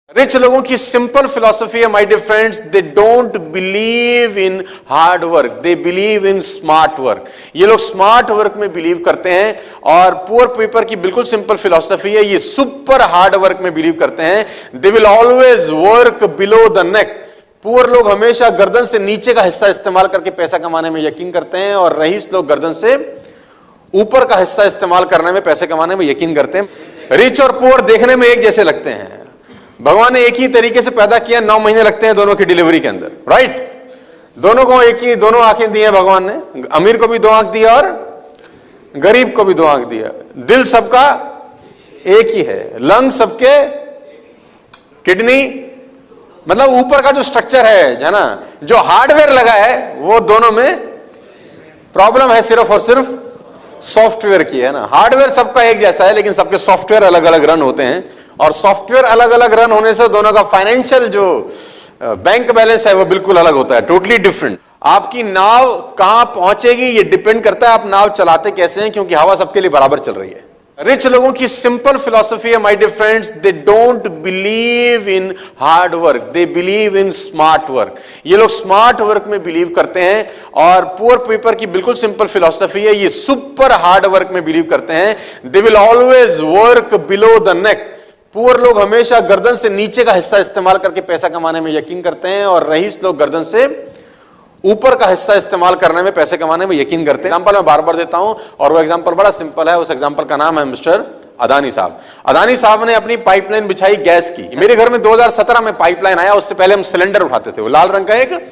Rich लोगों की simple philosophy है my dear friends, they don't believe in hard work, they believe in smart work. ये लोग smart work में believe करते हैं। और पुअर पीपल की बिल्कुल सिंपल फिलॉसफी है, ये सुपर हार्ड वर्क में बिलीव करते हैं। They will always work below the neck. Poor लोग हमेशा गर्दन से नीचे का हिस्सा इस्तेमाल करके पैसा कमाने में यकीन करते हैं, और रईस लोग गर्दन से ऊपर का हिस्सा इस्तेमाल करने में पैसे कमाने में यकीन करते हैं। रिच और पुअर देखने में एक जैसे लगते हैं, भगवान ने एक ही तरीके से पैदा किया, 9 महीने लगते हैं दोनों की डिलीवरी के अंदर, राइट। दोनों को एक ही, दोनों आंखें दी हैं भगवान ने, अमीर को भी 2 आंख दिया और गरीब को भी 2 आंख दिया। दिल सबका एक ही है, लंग सबके, किडनी, मतलब ऊपर का जो स्ट्रक्चर है ना, जो हार्डवेयर लगा है वो दोनों में प्रॉब्लम है सिर्फ और सिर्फ सॉफ्टवेयर की, है ना। हार्डवेयर सबका एक जैसा है, लेकिन सबके सॉफ्टवेयर अलग अलग रन होते हैं, और सॉफ्टवेयर अलग अलग रन होने से दोनों का फाइनेंशियल जो बैंक बैलेंस है वो बिल्कुल अलग होता है, टोटली डिफरेंट। आपकी नाव कहां पहुंचेगी ये डिपेंड करता है आप नाव चलाते कैसे हैं, क्योंकि हवा सबके लिए बराबर चल रही है। रिच लोगों की सिंपल फिलॉसफी है my dear friends, they don't believe in hard work, they believe in smart work. ये लोग स्मार्ट वर्क में बिलीव करते हैं। और पुअर पीपल की बिल्कुल सिंपल फिलॉसफी है, ये सुपर हार्ड वर्क में बिलीव करते हैं। They will always work below the neck. Poor लोग हमेशा गर्दन से नीचे का हिस्सा इस्तेमाल करके पैसा कमाने में यकीन करते हैं, और रईस लोग गर्दन से ऊपर का हिस्सा इस्तेमाल करने में पैसे कमाने में यकीन करते हैं। एग्जांपल मैं बार बार देता हूं, और वो एग्जांपल बड़ा सिंपल है। उस एग्जांपल का नाम है मिस्टर अदानी साहब। अदानी साहब ने अपनी पाइपलाइन बिछाई गैस की। मेरे घर में 2017 में पाइपलाइन आया, उससे पहले हम सिलेंडर उठाते थे, वो लाल रंग का एक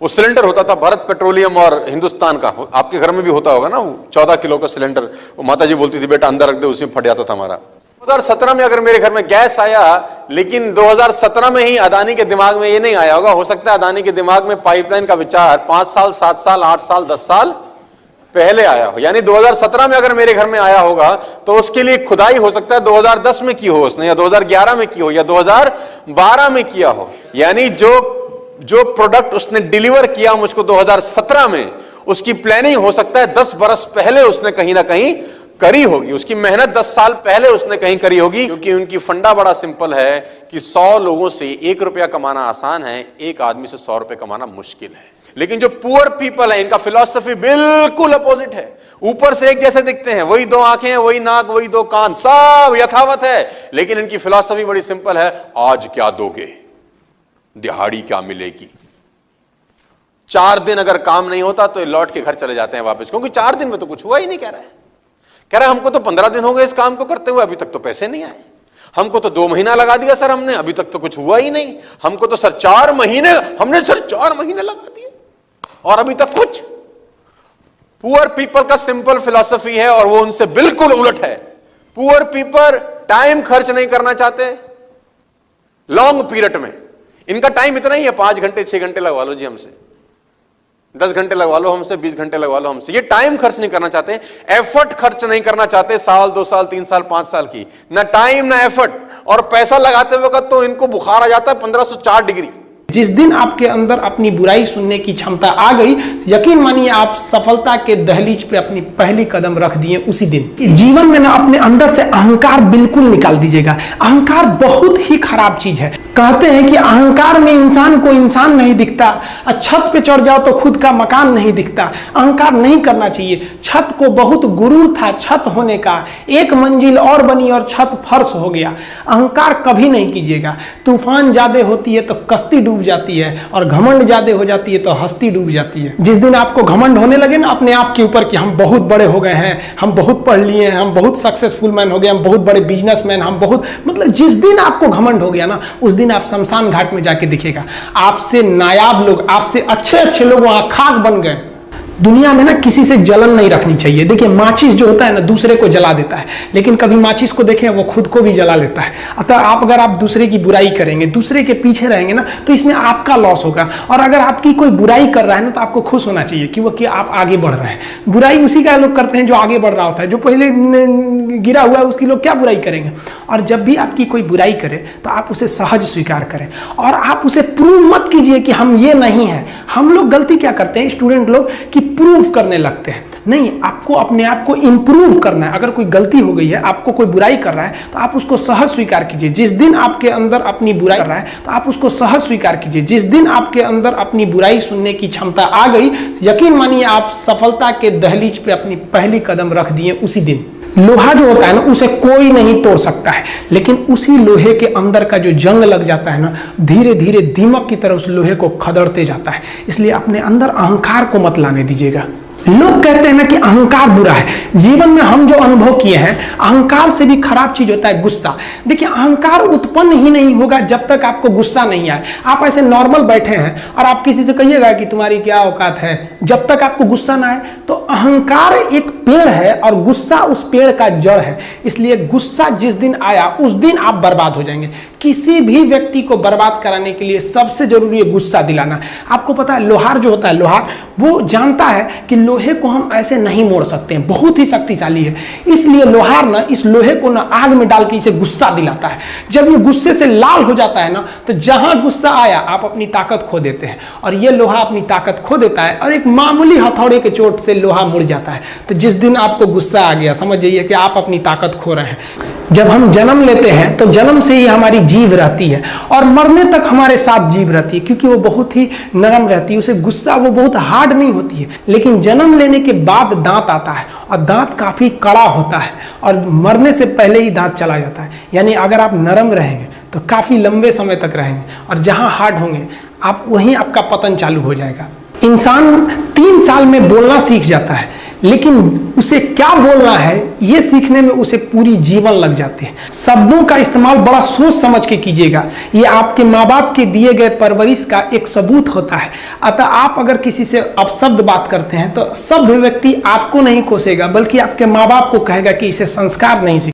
वो सिलेंडर होता था, भारत पेट्रोलियम और हिंदुस्तान का। आपके घर में भी होता होगा ना, 14 किलो का सिलेंडर। वो माता जी बोलती थी बेटा अंदर रख दे, उसी में फट जाता था हमारा। 2017 में अगर मेरे घर में गैस आया, लेकिन 2017 में ही अदानी के दिमाग में ये नहीं आया होगा, हो सकता है अदानी के दिमाग में पाइपलाइन का विचार 5 साल, 7 साल, 8 साल, 10 साल पहले आया हो। यानी 2017 में अगर मेरे घर में आया होगा तो उसके लिए खुदाई हो सकता है 2010 में की हो उसने, या 2011 में की हो, या 2012 में किया हो। यानी जो प्रोडक्ट उसने डिलीवर किया मुझको 2017 में, उसकी प्लानिंग हो सकता है 10 बरस पहले उसने कहीं ना कहीं करी होगी। उसकी मेहनत 10 साल पहले उसने कहीं करी होगी, क्योंकि उनकी फंडा बड़ा सिंपल है कि 100 लोगों से 1 रुपया कमाना आसान है, 1 आदमी से 100 रुपए कमाना मुश्किल है। लेकिन जो पुअर पीपल है, इनका फिलॉसफी बिल्कुल अपोजिट है। ऊपर से एक जैसे दिखते हैं, वही 2 आंखें हैं, वही नाक, वही 2 कान, सब यथावत है, लेकिन इनकी फिलॉसफी बड़ी सिंपल है। आज क्या दोगे, दिहाड़ी क्या मिलेगी। 4 दिन अगर काम नहीं होता तो लौट के घर चले जाते हैं वापस, क्योंकि 4 दिन में तो कुछ हुआ ही नहीं। कह रहा है हमको तो 15 दिन हो गए इस काम को करते हुए, अभी तक तो पैसे नहीं आए। हमको तो 2 महीना लगा दिया सर हमने, अभी तक तो कुछ हुआ ही नहीं। हमको तो सर 4 महीने, हमने सर 4 महीने लगा दिए और अभी तक कुछ। पुअर पीपल का सिंपल फिलॉसफी है, और वो उनसे बिल्कुल उलट है। पुअर पीपल टाइम खर्च नहीं करना चाहते लॉन्ग पीरियड में। इनका टाइम इतना ही है, 5 घंटे 6 घंटे लगवा लो जी हमसे, 10 घंटे लगवा लो हमसे, 20 घंटे लगवा लो हमसे। ये टाइम खर्च नहीं करना चाहते, एफर्ट खर्च नहीं करना चाहते, साल 2 साल 3 साल 5 साल की, ना टाइम ना एफर्ट। और पैसा लगाते वक्त तो इनको बुखार आ जाता है 1504 डिग्री। जिस दिन आपके अंदर अपनी बुराई सुनने की क्षमता आ गई, यकीन मानिए आप सफलता के दहलीज पे अपनी पहली कदम रख दिए उसी दिन। जीवन में ना अपने अंदर से अहंकार बिल्कुल निकाल दीजिएगा। अहंकार बहुत ही खराब चीज है। कहते हैं कि अहंकार में इंसान को इंसान नहीं दिखता, और छत पे चढ़ जाओ तो खुद का मकान नहीं दिखता। अहंकार नहीं करना चाहिए। छत को बहुत गुरूर था छत होने का, 1 मंजिल और बनी और छत फर्श हो गया। अहंकार कभी नहीं कीजिएगा। तूफान ज्यादा होती है तो कश्ती डूब जाती है, और घमंड ज्यादा हो जाती है तो हस्ती डूब जाती है। जिस दिन आपको घमंड होने लगे ना अपने आप के ऊपर कि हम बहुत बड़े हो गए हैं, हम बहुत पढ़ लिए हैं, हम बहुत सक्सेसफुल मैन हो गए, हम बहुत बड़े बिजनेसमैन, हम बहुत, मतलब जिस दिन आपको घमंड हो गया ना, उस दिन आप शमशान घाट में जाके दिखेगा आपसे नायाब लोग, आपसे अच्छे अच्छे लोग वहां खाक बन गए। दुनिया में ना किसी से जलन नहीं रखनी चाहिए। देखिए माचिस जो होता है ना दूसरे को जला देता है, लेकिन कभी माचिस को देखें वो खुद को भी जला लेता है। अतः अगर आप दूसरे की बुराई करेंगे, दूसरे के पीछे रहेंगे ना, तो इसमें आपका लॉस होगा। और अगर आपकी कोई बुराई कर रहा है ना, तो आपको खुश होना चाहिए कि आप आगे बढ़ रहे हैं। बुराई उसी का लोग करते हैं जो आगे बढ़ रहा होता है। जो पहले गिरा हुआ है उसकी लोग क्या बुराई करेंगे। और जब भी आपकी कोई बुराई करे तो आप उसे सहज स्वीकार करें, और आप उसे प्रूव मत कीजिए कि हम ये नहीं है। हम लोग गलती क्या करते हैं स्टूडेंट लोग, कि प्रूव करने लगते हैं। नहीं, आपको अपने आप को इंप्रूव करना है। अगर कोई गलती हो गई है, आपको कोई बुराई कर रहा है, तो आप उसको सहज स्वीकार कीजिए। जिस दिन आपके अंदर अपनी बुराई कर रहा है, तो आप उसको सहज स्वीकार कीजिए। जिस दिन आपके अंदर अपनी बुराई सुनने की क्षमता आ गई, यकीन मानिए आप सफलता के दहलीज पे अपनी पहली कदम रख दिए उसी दिन। लोहा जो होता है ना, उसे कोई नहीं तोड़ सकता है, लेकिन उसी लोहे के अंदर का जो जंग लग जाता है ना, धीरे धीरे दीमक की तरह उस लोहे को खदड़ते जाता है। इसलिए अपने अंदर अहंकार को मत लाने दीजिएगा। लोग कहते हैं ना कि अहंकार बुरा है। जीवन में हम जो अनुभव किए हैं, अहंकार से भी खराब चीज होता है गुस्सा। देखिए, अहंकार उत्पन्न ही नहीं होगा जब तक आपको गुस्सा नहीं आए। आप ऐसे नॉर्मल बैठे हैं और आप किसी से कहिएगा कि तुम्हारी क्या औकात है, जब तक आपको गुस्सा ना आए। तो अहंकार एक पेड़ है और गुस्सा उस पेड़ का जड़ है। इसलिए गुस्सा जिस दिन आया, उस दिन आप बर्बाद हो जाएंगे। किसी भी व्यक्ति को बर्बाद कराने के लिए सबसे जरूरी है गुस्सा दिलाना। आपको पता है, लोहार जो होता है, लोहार वो जानता है कि लोहे को हम ऐसे नहीं मोड़ सकते हैं, बहुत ही शक्तिशाली है। इसलिए लोहार ना इस लोहे को ना आग में डाल के इसे गुस्सा दिलाता है। जब ये गुस्से से लाल हो जाता है ना, तो जहां गुस्सा आया आप अपनी ताकत खो देते हैं। और ये लोहा अपनी ताकत खो देता है और एक मामूली हथौड़े के चोट से लोहा मुड़ जाता है। तो जिस दिन आपको गुस्सा आ गया, समझ जाइए कि आप अपनी ताकत खो रहे हैं। जब हम जन्म लेते हैं तो जन्म से ही हमारी जीभ रहती है और मरने तक हमारे साथ जीभ रहती है, क्योंकि वो बहुत ही नरम रहती है। उसे गुस्सा वो बहुत हार्ड नहीं होती है। लेकिन जन्म लेने के बाद दांत आता है और दांत काफी कड़ा होता है और मरने से पहले ही दांत चला जाता है। यानी अगर आप नरम रहेंगे तो काफी लंबे समय तक रहेंगे, और जहां हार्ड होंगे आप वहीं आपका पतन चालू हो जाएगा। इंसान 3 साल में बोलना सीख जाता है, लेकिन उसे क्या बोलना है ये सीखने में उसे पूरी जीवन लग जाते हैं। शब्दों का इस्तेमाल बड़ा सोच समझ के कीजिएगा। ये आपके माँ बाप के दिए गए परवरिश का एक सबूत होता है। अतः आप अगर किसी से अपशब्द बात करते हैं तो सभ्य व्यक्ति आपको नहीं कोसेगा, बल्कि आपके माँ बाप को कहेगा कि इसे संस्कार नहीं